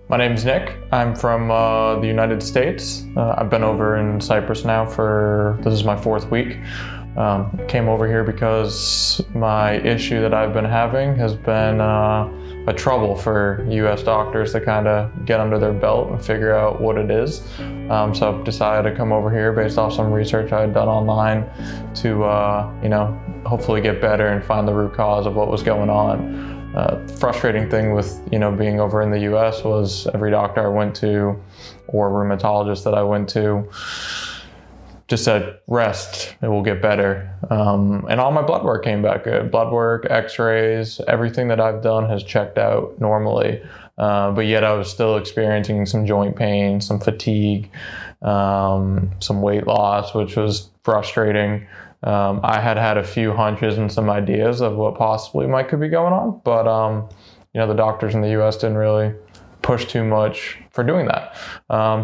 My name's Nick. I'm from the United States. I've been over in Cyprus now this is my fourth week. Came over here because my issue that I've been having has been a trouble for US doctors to kind of get under their belt and figure out what it is. So I've decided to come over here based off some research I had done online to, hopefully get better and find the root cause of what was going on. Frustrating thing with being over in the US was every doctor I went to or rheumatologist that I went to just said, rest, it will get better. And all my blood work came back good. Blood work, x-rays, everything that I've done has checked out normally. But yet I was still experiencing some joint pain, some fatigue, some weight loss, which was frustrating. I had a few hunches and some ideas of what possibly could be going on, but the doctors in the US didn't really push too much for doing that.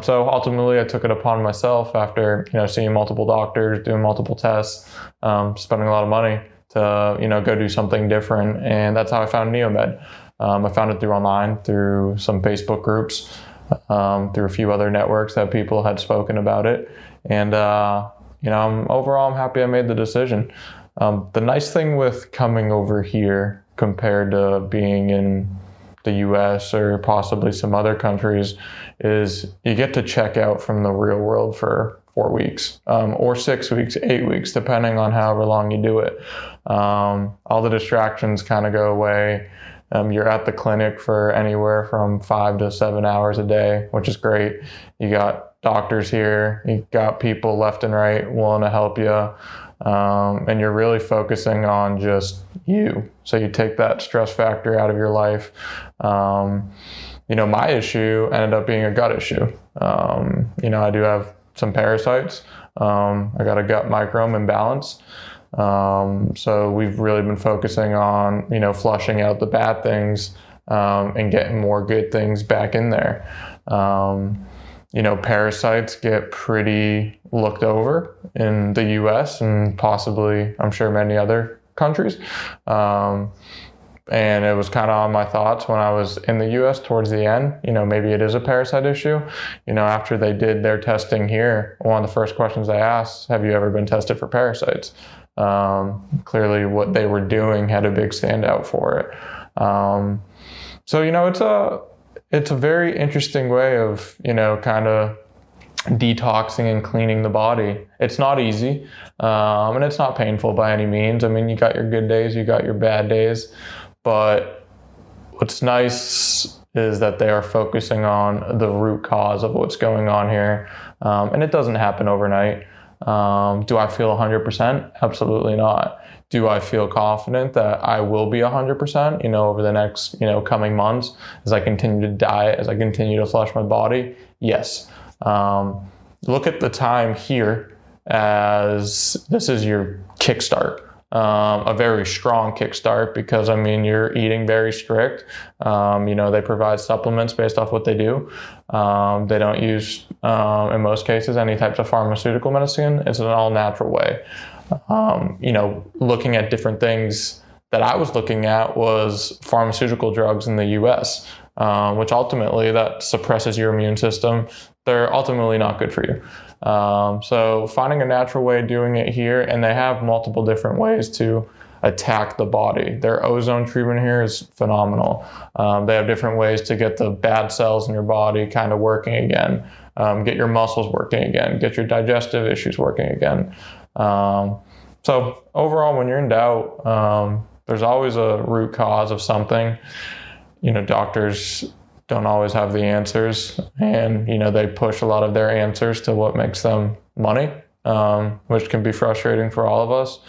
So ultimately I took it upon myself after seeing multiple doctors, doing multiple tests, spending a lot of money to go do something different, and that's how I found Neomed. I found it through online, through some Facebook groups, through a few other networks that people had spoken about it, and I'm happy I made the decision. The nice thing with coming over here compared to being in the US or possibly some other countries is you get to check out from the real world for 4 weeks, or 6 weeks, 8 weeks, depending on however long you do it. All the distractions kind of go away. You're at the clinic for anywhere from 5 to 7 hours a day, which is great. You got doctors here, you got people left and right willing to help you, and you're really focusing on just you. So you take that stress factor out of your life. My issue ended up being a gut issue. I do have some parasites. I got a gut microbiome imbalance. So we've really been focusing on, flushing out the bad things, and getting more good things back in there. Parasites get pretty looked over in the US and possibly, I'm sure, many other countries. And it was kind of on my thoughts when I was in the US towards the end, maybe it is a parasite issue. After they did their testing here, one of the first questions they asked, have you ever been tested for parasites? Clearly what they were doing had a big standout for it. It's a very interesting way of, kind of detoxing and cleaning the body. It's not easy, and it's not painful by any means. I mean, you got your good days, you got your bad days, but what's nice is that they are focusing on the root cause of what's going on here, and it doesn't happen overnight. Do I feel 100%? Absolutely not. Do I feel confident that I will be 100%, over the next, coming months as I continue to diet, as I continue to flush my body? Yes. Look at the time here as this is your kickstart, a very strong kickstart because, you're eating very strict. They provide supplements based off what they do. They don't use, in most cases, any types of pharmaceutical medicine. It's an all natural way. Looking at different things that I was looking at was pharmaceutical drugs in the US, which ultimately that suppresses your immune system. They're ultimately not good for you. So finding a natural way of doing it here, and they have multiple different ways to attack the body. Their ozone treatment here is phenomenal. They have different ways to get the bad cells in your body kind of working again, get your muscles working again, get your digestive issues working again. So overall, when you're in doubt, there's always a root cause of something. Doctors don't always have the answers, and they push a lot of their answers to what makes them money, which can be frustrating for all of us.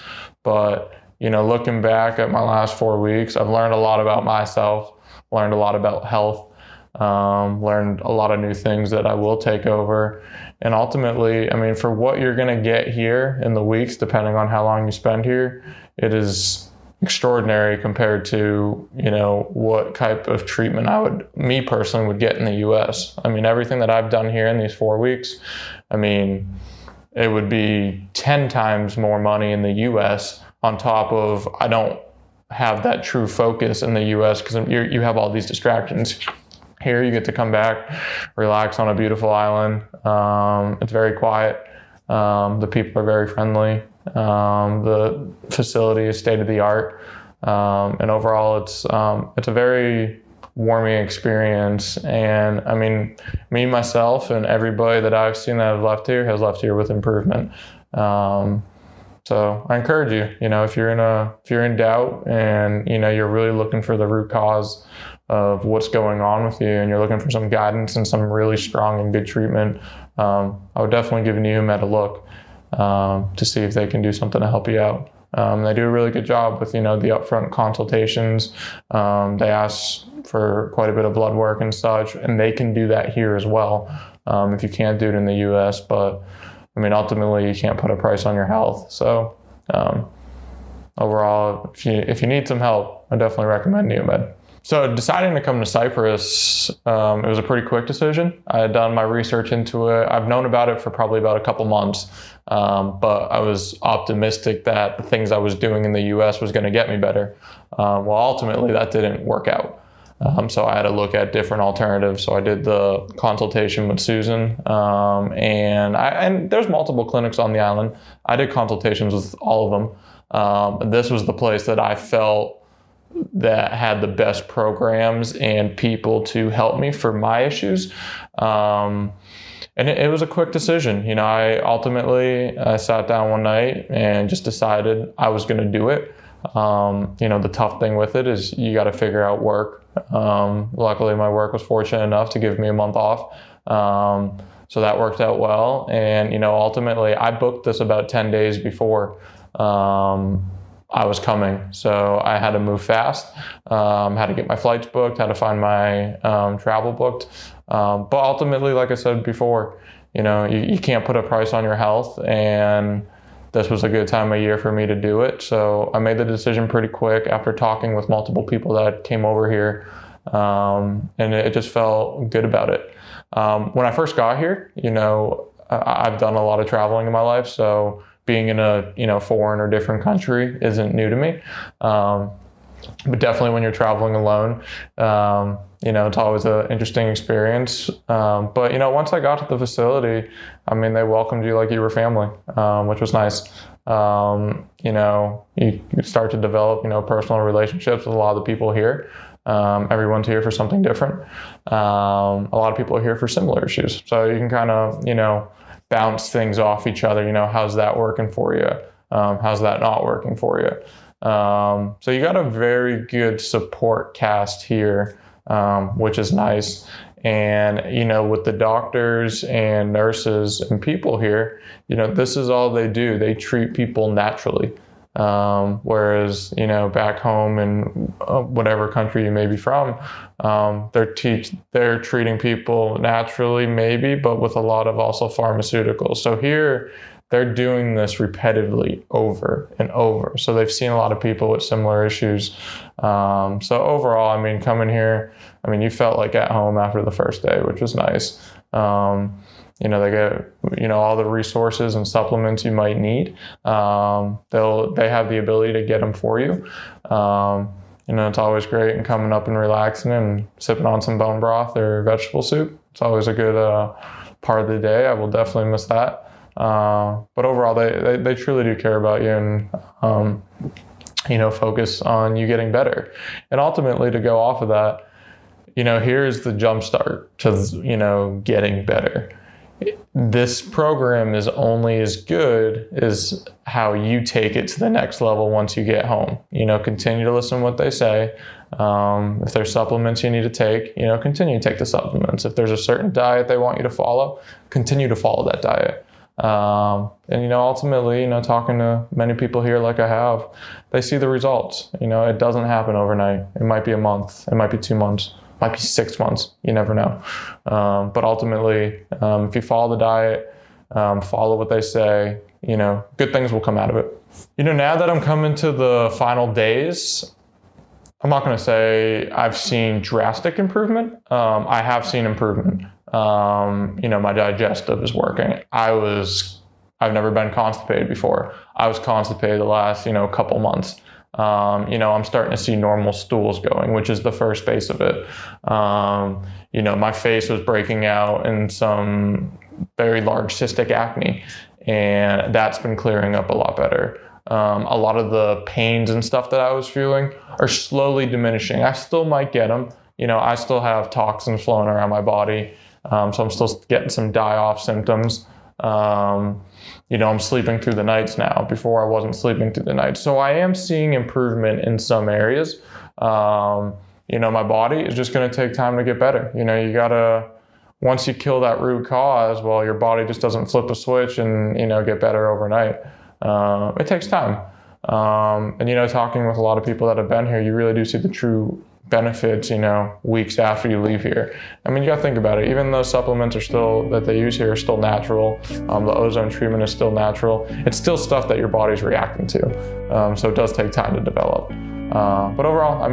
But looking back at my last 4 weeks, I've learned a lot about myself, learned a lot about health, learned a lot of new things that I will take over. And ultimately, for what you're going to get here in the weeks, depending on how long you spend here, it is extraordinary compared to, what type of treatment me personally would get in the US. Everything that I've done here in these 4 weeks, it would be 10 times more money in the US on top of, I don't have that true focus in the US because you have all these distractions. Here you get to come back, relax on a beautiful island. It's very quiet. The people are very friendly. The facility is state of the art. And overall it's a very warming experience. And I mean, me, myself, and everybody that I've seen that has left here with improvement. So I encourage you, if you're in doubt and, you're really looking for the root cause of what's going on with you and you're looking for some guidance and some really strong and good treatment, I would definitely give Neomed a look to see if they can do something to help you out. They do a really good job with, the upfront consultations. They ask for quite a bit of blood work and such, and they can do that here as well if you can't do it in the U.S. But I mean, ultimately, you can't put a price on your health. So overall, if you need some help, I definitely recommend Neomed. So deciding to come to Cyprus, it was a pretty quick decision. I had done my research into it. I've known about it for probably about a couple months, but I was optimistic that the things I was doing in the U.S. was going to get me better. Well, ultimately, that didn't work out. So I had to look at different alternatives. So I did the consultation with Susan, and there's multiple clinics on the island. I did consultations with all of them. This was the place that I felt that had the best programs and people to help me for my issues. And it was a quick decision. I sat down one night and just decided I was going to do it. The tough thing with it is you got to figure out work. Luckily my work was fortunate enough to give me a month off. So that worked out well. And, ultimately I booked this about 10 days before, I was coming. So I had to move fast, had to get my flights booked, had to find my travel booked. But ultimately, like I said before, you can't put a price on your health, and this was a good time of year for me to do it. So I made the decision pretty quick after talking with multiple people that came over here, and it just felt good about it. When I first got here, I've done a lot of traveling in my life, so being in a foreign or different country isn't new to me. But definitely when you're traveling alone, it's always an interesting experience. But, once I got to the facility, they welcomed you like you were family, which was nice. You start to develop, personal relationships with a lot of the people here. Everyone's here for something different. A lot of people are here for similar issues. So you can kind of, bounce things off each other. How's that working for you? How's that not working for you? So you got a very good support cast here, which is nice. And, with the doctors and nurses and people here, this is all they do. They treat people naturally. Whereas, back home in whatever country you may be from, they're treating people naturally maybe, but with a lot of also pharmaceuticals. So here they're doing this repetitively over and over. So they've seen a lot of people with similar issues. So overall, coming here, you felt like at home after the first day, which was nice. They get, all the resources and supplements you might need. They have the ability to get them for you. It's always great and coming up and relaxing and sipping on some bone broth or vegetable soup. It's always a good part of the day. I will definitely miss that. But overall, they truly do care about you and, focus on you getting better. And ultimately, to go off of that, here's the jump start to, getting better. This program is only as good as how you take it to the next level once you get home. Continue to listen to what they say. If there's supplements you need to take, continue to take the supplements. If there's a certain diet they want you to follow, continue to follow that diet. And ultimately, talking to many people here like I have, they see the results. It doesn't happen overnight. It might be a month. It might be 2 months. Might be 6 months, you never know. But ultimately, if you follow the diet, follow what they say, good things will come out of it. Now that I'm coming to the final days, I'm not going to say I've seen drastic improvement. I have seen improvement. My digestive is working. I've never been constipated before. I was constipated the last, couple months. I'm starting to see normal stools going, which is the first phase of it. My face was breaking out in some very large cystic acne, and that's been clearing up a lot better. A lot of the pains and stuff that I was feeling are slowly diminishing. I still might get them. I still have toxins flowing around my body, so I'm still getting some die-off symptoms. I'm sleeping through the nights now. Before I wasn't sleeping through the nights. So I am seeing improvement in some areas. My body is just going to take time to get better. You gotta, once you kill that root cause, well, your body just doesn't flip a switch and, get better overnight. It takes time. Talking with a lot of people that have been here, you really do see the true benefits, weeks after you leave here. You got to think about it. Even though supplements that they use here are still natural, the ozone treatment is still natural, it's still stuff that your body's reacting to. So it does take time to develop. But overall, I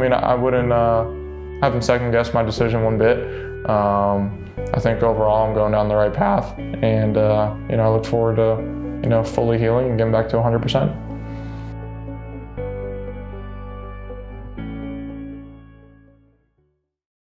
haven't second guessed my decision one bit. I think overall I'm going down the right path, and I look forward to fully healing and getting back to 100%.